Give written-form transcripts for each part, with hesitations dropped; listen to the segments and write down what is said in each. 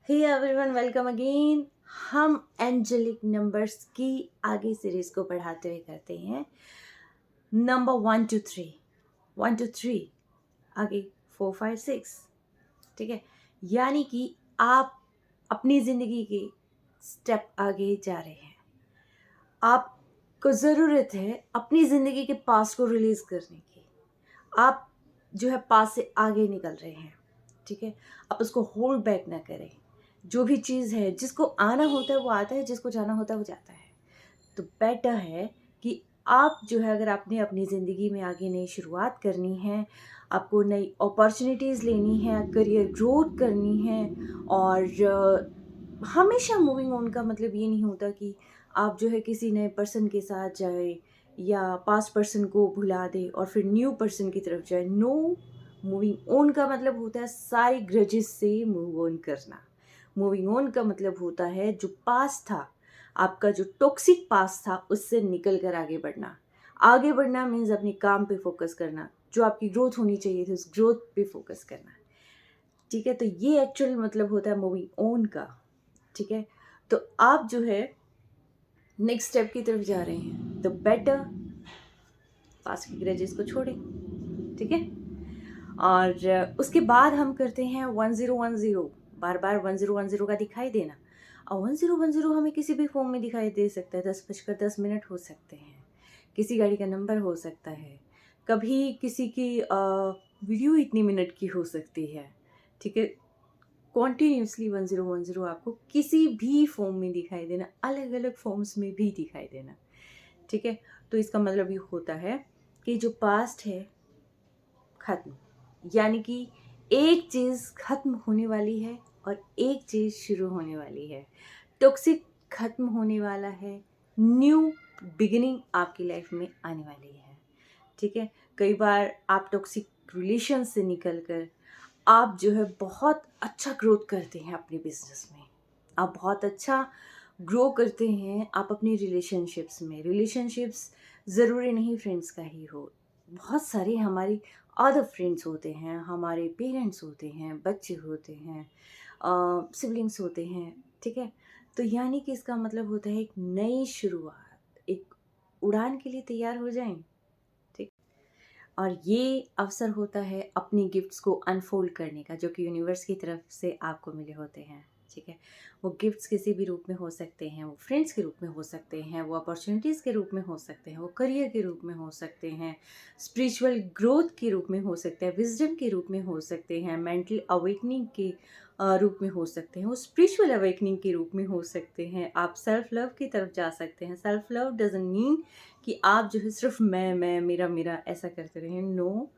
हे everyone, welcome again. हम angelic numbers की आगे सीरीज को पढ़ाते हुए करते हैं नंबर 1 to 3, 1 to 3, आगे 4 5 6। ठीक है, यानी कि आप अपनी ज़िंदगी के स्टेप आगे जा रहे हैं। आपको ज़रूरत है अपनी ज़िंदगी के पास्ट को रिलीज़ करने की। आप जो है पास्ट से आगे निकल रहे हैं। ठीक है, आप उसको होल्ड बैक ना करें। जो भी चीज़ है, जिसको आना होता है वो आता है, जिसको जाना होता है वो जाता है। तो बेटर है कि आप जो है, अगर आपने अपनी ज़िंदगी में आगे नई शुरुआत करनी है, आपको नई अपॉर्चुनिटीज़ लेनी है, करियर ग्रोथ करनी है, और हमेशा मूविंग ऑन का मतलब ये नहीं होता कि आप जो है किसी नए पर्सन के साथ जाए या पास्ट पर्सन को भुला दे और फिर न्यू पर्सन की तरफ जाए। नो, मूविंग ऑन का मतलब होता है सारी ग्रजेस से मूव ऑन करना। मूविंग ऑन का मतलब होता है जो पास्ट था, आपका जो टॉक्सिक पास्ट था, उससे निकल कर आगे बढ़ना। आगे बढ़ना मीन्स अपने काम पे फोकस करना, जो आपकी ग्रोथ होनी चाहिए थी उस ग्रोथ पे फोकस करना। ठीक है, तो ये एक्चुअल मतलब होता है मूविंग ऑन का। ठीक है, तो आप जो है नेक्स्ट स्टेप की तरफ जा रहे हैं, तो बेटर पास्ट की ग्रजेस को छोड़ें। ठीक है, और उसके बाद हम करते हैं 1010। बार बार 1010 का दिखाई देना। और 1010 हमें किसी भी फॉर्म में दिखाई दे सकता है। 10:10 हो सकते हैं, किसी गाड़ी का नंबर हो सकता है, कभी किसी की वीडियो इतनी मिनट की हो सकती है। ठीक है, कॉन्टीन्यूसली 1010 आपको किसी भी फॉर्म में दिखाई देना, अलग अलग फॉर्म्स में भी दिखाई देना। ठीक है, तो इसका मतलब ये होता है कि जो पास्ट है खत्म, यानी कि एक चीज़ खत्म होने वाली है और एक चीज़ शुरू होने वाली है। टॉक्सिक खत्म होने वाला है, न्यू बिगिनिंग आपकी लाइफ में आने वाली है। ठीक है, कई बार आप टॉक्सिक रिलेशन से निकल कर आप जो है बहुत अच्छा ग्रोथ करते हैं अपने बिजनेस में। आप बहुत अच्छा ग्रो करते हैं आप अपनी रिलेशनशिप्स में। रिलेशनशिप्स ज़रूरी नहीं फ्रेंड्स का ही हो, बहुत सारे हमारी अदर फ्रेंड्स होते हैं, हमारे पेरेंट्स होते हैं, बच्चे होते हैं, सिबलिंग्स होते हैं। ठीक है, तो यानी कि इसका मतलब होता है एक नई शुरुआत, एक उड़ान के लिए तैयार हो जाएं। ठीक, और ये अवसर होता है अपनी गिफ्ट्स को अनफोल्ड करने का, जो कि यूनिवर्स की तरफ से आपको मिले होते हैं। ठीक है, वो गिफ्ट्स किसी भी रूप में हो सकते हैं, वो फ्रेंड्स के रूप में हो सकते हैं, वो अपॉर्चुनिटीज़ के रूप में हो सकते हैं, वो करियर के रूप में हो सकते हैं, स्पिरिचुअल ग्रोथ के रूप में हो सकते हैं, विजडम के रूप में हो सकते हैं, मेंटल अवेकनिंग के रूप में हो सकते हैं, वो स्पिरिचुअल अवेकनिंग के रूप में हो सकते हैं। आप सेल्फ लव की तरफ जा सकते हैं। सेल्फ लव डजंट मीन कि आप जो है सिर्फ मैं मेरा मेरा ऐसा करते रहें। नो,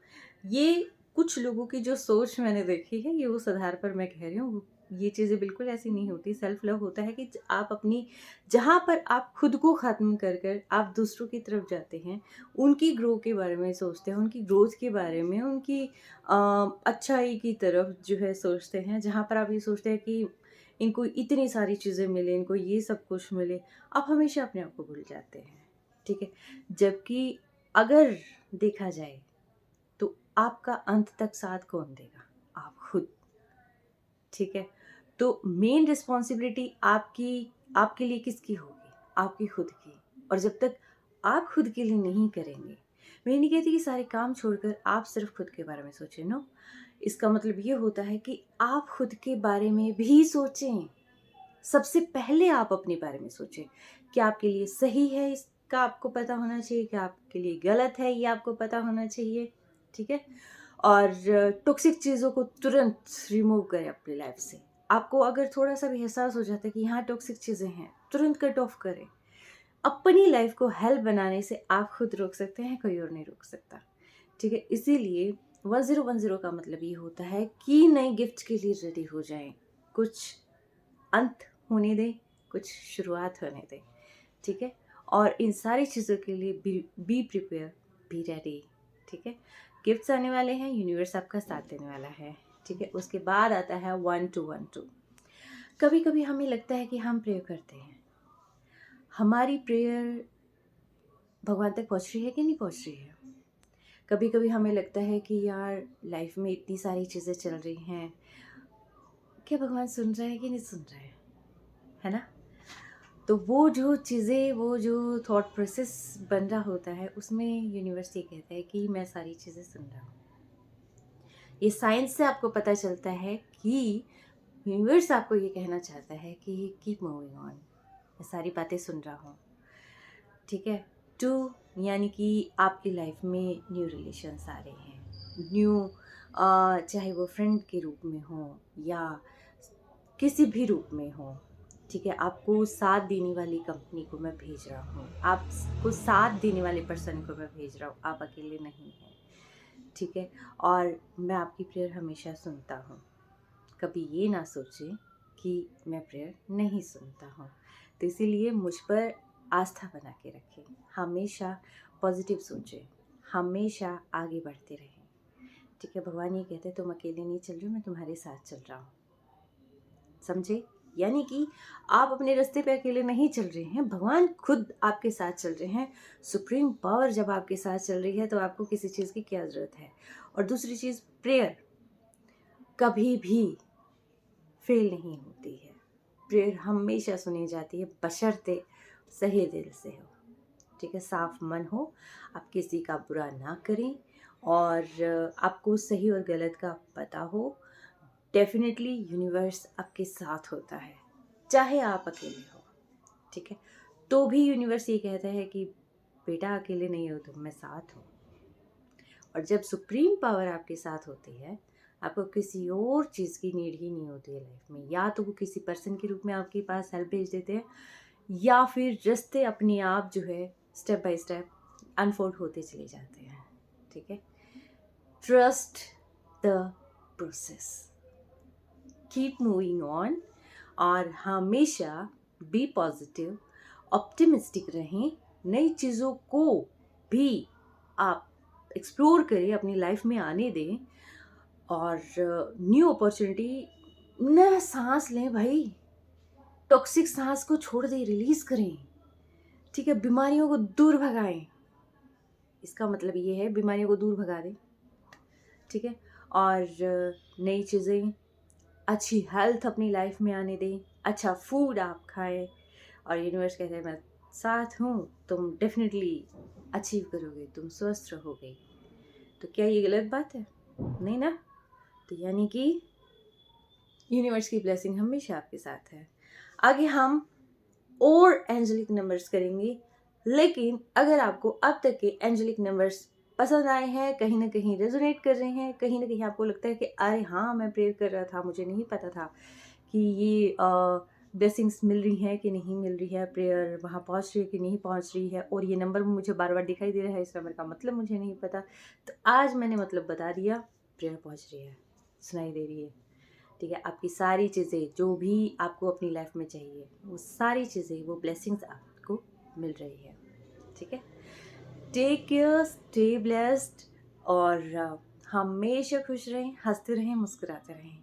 ये कुछ लोगों की जो सोच मैंने देखी है, ये उस आधार पर मैं कह रही हूँ, ये चीज़ें बिल्कुल ऐसी नहीं होती। सेल्फ लव होता है कि आप अपनी, जहाँ पर आप खुद को ख़त्म कर कर आप दूसरों की तरफ जाते हैं, उनकी ग्रो के बारे में सोचते हैं, उनकी ग्रोथ के बारे में, उनकी अच्छाई की तरफ जो है सोचते हैं। जहाँ पर आप ये सोचते हैं कि इनको इतनी सारी चीज़ें मिले, इनको ये सब कुछ मिले, आप हमेशा अपने आप को भूल जाते हैं। ठीक है, जबकि अगर देखा जाए तो आपका अंत तक साथ कौन देगा? आप खुद। ठीक है, तो मेन रिस्पॉन्सिबिलिटी आपकी, आपके लिए किसकी होगी? आपकी खुद की। और जब तक आप खुद के लिए नहीं करेंगे, मैं ये नहीं कहती कि सारे काम छोड़कर आप सिर्फ खुद के बारे में सोचें। नो, इसका मतलब ये होता है कि आप खुद के बारे में भी सोचें। सबसे पहले आप अपने बारे में सोचें, क्या आपके लिए सही है इसका आपको पता होना चाहिए, क्या आपके लिए गलत है ये आपको पता होना चाहिए। ठीक है, और टॉक्सिक चीज़ों को तुरंत रिमूव करें अपनी लाइफ से। आपको अगर थोड़ा सा भी एहसास हो जाता है कि यहाँ टॉक्सिक चीज़ें हैं, तुरंत कट ऑफ करें। अपनी लाइफ को हेल्प बनाने से आप खुद रोक सकते हैं, कोई और नहीं रोक सकता। ठीक है, इसीलिए 1010 का मतलब ये होता है कि नए गिफ्ट के लिए रेडी हो जाएं। कुछ अंत होने दें, कुछ शुरुआत होने दें। ठीक है, और इन सारी चीज़ों के लिए बी प्रिपेयर, बी रेडी। ठीक है, गिफ्ट्स आने वाले हैं, यूनिवर्स आपका साथ देने वाला है। ठीक है, उसके बाद आता है 1212। कभी कभी हमें लगता है कि हम प्रेयर करते हैं, हमारी प्रेयर भगवान तक पहुंच रही है कि नहीं पहुंच रही है। कभी कभी हमें लगता है कि यार लाइफ में इतनी सारी चीज़ें चल रही हैं, क्या भगवान सुन रहा है कि नहीं सुन रहा है ना? तो वो जो चीज़ें, वो जो थॉट प्रोसेस बन रहा होता है, उसमें यूनिवर्स ये कहता है कि मैं सारी चीज़ें सुन रहा हूँ। ये साइंस से आपको पता चलता है कि यूनिवर्स आपको ये कहना चाहता है कि कीप मूविंग ऑन, मैं सारी बातें सुन रहा हूँ, ठीक है। टू, यानी कि आपकी लाइफ में न्यू रिलेशंस आ रहे हैं, न्यू, चाहे वो फ्रेंड के रूप में हो या किसी भी रूप में हो, ठीक है। आपको साथ देने वाली कंपनी को मैं भेज रहा हूँ, आपको साथ देने वाले पर्सन को मैं भेज रहा हूँ, आप अकेले नहीं हैं, ठीक है। और मैं आपकी प्रेयर हमेशा सुनता हूँ, कभी ये ना सोचें कि मैं प्रेयर नहीं सुनता हूँ। तो इसीलिए मुझ पर आस्था बना के रखें, हमेशा पॉजिटिव सोचें, हमेशा आगे बढ़ते रहें, ठीक है। भगवान ये कहते हैं तुम अकेले नहीं चल रहे हो, मैं तुम्हारे साथ चल रहा हूँ, समझे? यानी कि आप अपने रास्ते पे अकेले नहीं चल रहे हैं, भगवान खुद आपके साथ चल रहे हैं। सुप्रीम पावर जब आपके साथ चल रही है तो आपको किसी चीज़ की क्या ज़रूरत है। और दूसरी चीज़, प्रेयर कभी भी फेल नहीं होती है, प्रेयर हमेशा सुनी जाती है, बशर्ते सही दिल से हो, ठीक है, साफ मन हो, आप किसी का बुरा ना करें और आपको सही और गलत का पता हो। डेफिनेटली यूनिवर्स आपके साथ होता है, चाहे आप अकेले हो, ठीक है। तो भी यूनिवर्स ये कहता है कि बेटा अकेले नहीं हो तुम, मैं साथ हूँ। और जब सुप्रीम पावर आपके साथ होती है, आपको किसी और चीज़ की नीड ही नहीं होती है लाइफ में। या तो वो किसी पर्सन के रूप में आपके पास हेल्प भेज देते हैं, या फिर रास्ते अपने आप जो है स्टेप बाय स्टेप अनफोल्ड होते चले जाते हैं, ठीक है। Trust the process, keep moving on, और हमेशा बी पॉजिटिव, ऑप्टिमिस्टिक रहें। नई चीज़ों को भी आप एक्सप्लोर करें, अपनी लाइफ में आने दें, और न्यू अपॉर्चुनिटी, नया सांस लें भाई, टॉक्सिक सांस को छोड़ दें, रिलीज़ करें, ठीक है। बीमारियों को दूर भगाएं, इसका मतलब ये है बीमारियों को दूर भगा दें, ठीक है। और नई चीज़ें, अच्छी हेल्थ अपनी लाइफ में आने दें, अच्छा फूड आप खाएं, और यूनिवर्स कहते हैं मैं साथ हूँ, तुम डेफिनेटली अचीव करोगे, तुम स्वस्थ रहोगे। तो क्या ये गलत बात है? नहीं ना। तो यानी कि यूनिवर्स की ब्लेसिंग हमेशा आपके साथ है। आगे हम और एंजेलिक नंबर्स करेंगे, लेकिन अगर आपको अब तक के एंजेलिक नंबर्स पसंद आए हैं, कहीं ना कहीं रेजोनेट कर रहे हैं, कहीं ना कहीं आपको लगता है कि अरे हाँ मैं प्रेयर कर रहा था, मुझे नहीं पता था कि ये ब्लेसिंग्स मिल रही हैं कि नहीं मिल रही है, प्रेयर वहाँ पहुँच रही है कि नहीं पहुँच रही है, और ये नंबर मुझे बार बार दिखाई दे रहा है, इस नंबर का मतलब मुझे नहीं पता, तो आज मैंने मतलब बता दिया, प्रेयर पहुँच रही है, सुनाई दे रही है, ठीक है। आपकी सारी चीज़ें जो भी आपको अपनी लाइफ में चाहिए, वो सारी चीज़ें, वो ब्लेसिंग्स आपको मिल रही है, ठीक है। टेक केयर, स्टे ब्लेस्ड, और हमेशा खुश रहें, हंसते रहें, मुस्कुराते रहें।